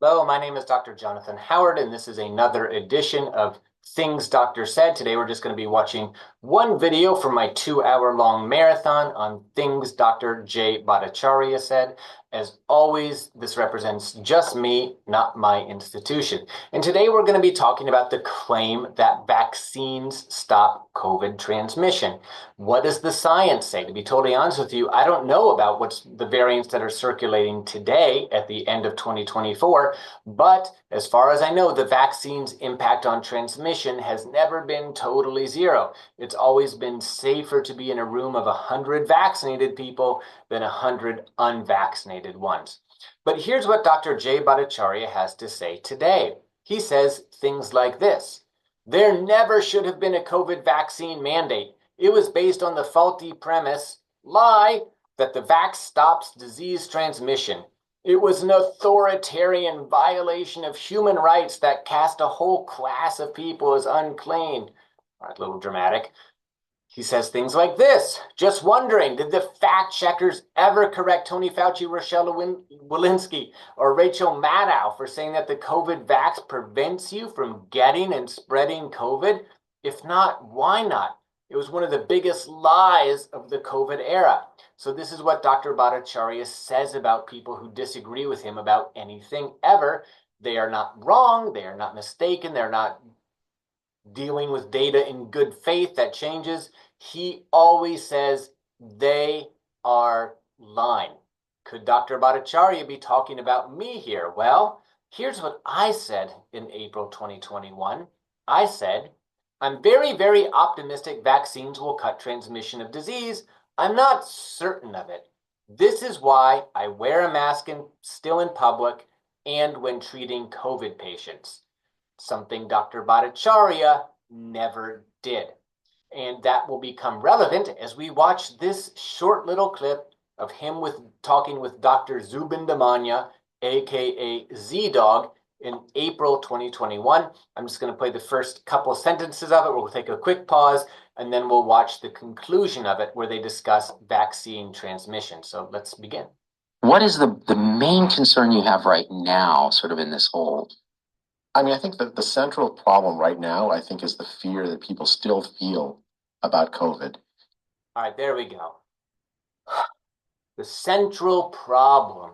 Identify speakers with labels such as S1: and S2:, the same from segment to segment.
S1: Hello, my name is Dr. Jonathan Howard, and this is another edition of Things Doctor Said. Today we're just going to be watching one video from my 2-hour long marathon on things Dr. J. Bhattacharya said. As always, this represents just me, not my institution. And today we're going to be talking about the claim that vaccines stop COVID transmission. What does the science say? To be totally honest with you, I don't know about what's the variants that are circulating today at the end of 2024, but as far as I know, the vaccine's impact on transmission has never been totally zero. It's always been safer to be in a room of 100 vaccinated people than 100 unvaccinated ones. But here's what Dr. J. Bhattacharya has to say today. He says things like this: there never should have been a COVID vaccine mandate. It was based on the faulty premise, lie, that the vax stops disease transmission. It was an authoritarian violation of human rights that cast a whole class of people as unclean. All right, a little dramatic. He says things like this: just wondering, did the fact checkers ever correct Tony Fauci, Rochelle Walensky, or Rachel Maddow for saying that the COVID vax prevents you from getting and spreading COVID? If not, why not? It was one of the biggest lies of the COVID era. So this is what Dr. Bhattacharya says about people who disagree with him about anything ever. They are not wrong. They are not mistaken. They're not dealing with data in good faith that changes. He always says they are lying. Could Dr. Bhattacharya be talking about me here? Well, here's what I said in April 2021. I said, I'm very, very optimistic vaccines will cut transmission of disease. I'm not certain of it. This is why I wear a mask still in public and when treating COVID patients. Something Dr. Bhattacharya never did. And that will become relevant as we watch this short little clip of him talking with Dr. Zubin Damania, aka Z-Dog, in April 2021. I'm just going to play the first couple sentences of it. We'll take a quick pause, and then we'll watch the conclusion of it where they discuss vaccine transmission. So let's begin.
S2: What is the main concern you have right now, sort of in this whole?
S3: I think that the central problem right now, I think, is the fear that people still feel about COVID.
S1: All right, there we go. The central problem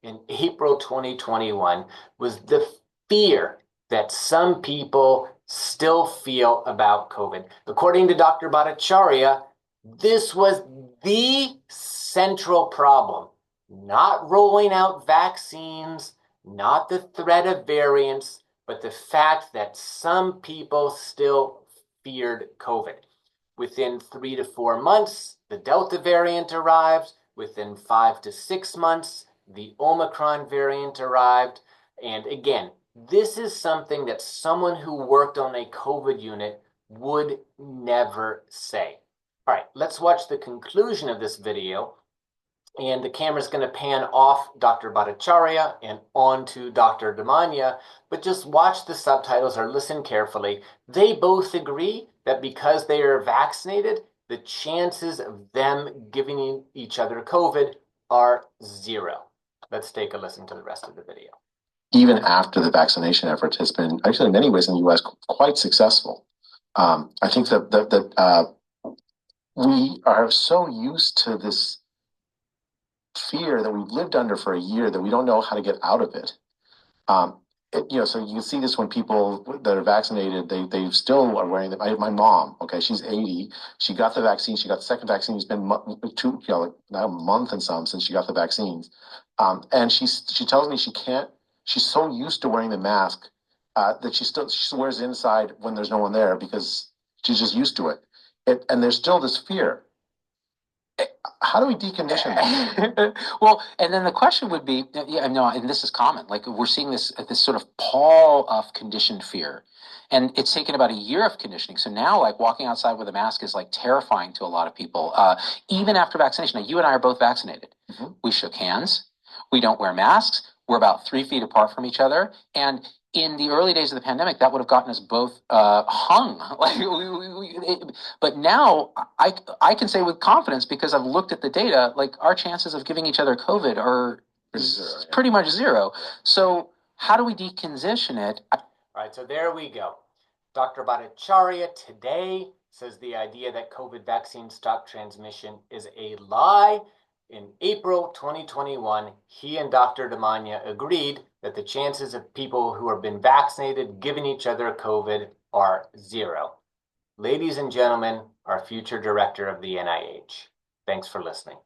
S1: in April 2021 was the fear that some people still feel about COVID. According to Dr. Bhattacharya, this was the central problem. Not rolling out vaccines, not the threat of variants, but the fact that some people still feared COVID. Within 3 to 4 months, the Delta variant arrived. Within 5 to 6 months, the Omicron variant arrived. And again, this is something that someone who worked on a COVID unit would never say. All right, let's watch the conclusion of this video. And the camera's going to pan off Dr. Bhattacharya and onto Dr. Damania, but just watch the subtitles or listen carefully. They both agree that because they are vaccinated, the chances of them giving each other COVID are zero. Let's take a listen to the rest of the video.
S3: Even after the vaccination effort has been, actually in many ways in the U.S., quite successful. I think that we are so used to this fear that we've lived under for a year that we don't know how to get out of it. So you see this when people that are vaccinated, they still are wearing them. My mom, okay, she's 80. She got the vaccine. She got the second vaccine. It's been now a month and some since she got the vaccines. And she tells me she can't. She's so used to wearing the mask that she wears it inside when there's no one there because she's just used to it. And there's still this fear. How do we decondition that?
S2: Well, and then the question would be, and this is common. Like we're seeing this sort of pall of conditioned fear, and it's taken about a year of conditioning. So now, like walking outside with a mask is like terrifying to a lot of people, even after vaccination. Now, you and I are both vaccinated. Mm-hmm. We shook hands. We don't wear masks. We're about 3 feet apart from each other, and in the early days of the pandemic, that would have gotten us both hung. But now I can say with confidence, because I've looked at the data, like our chances of giving each other COVID are pretty much zero. So how do we decondition it?
S1: All right, so there we go. Dr. Bhattacharya today says the idea that COVID vaccines stop transmission is a lie. In April 2021, he and Dr. Damania agreed that the chances of people who have been vaccinated giving each other COVID are 0. Ladies and gentlemen, our future director of the NIH. Thanks for listening.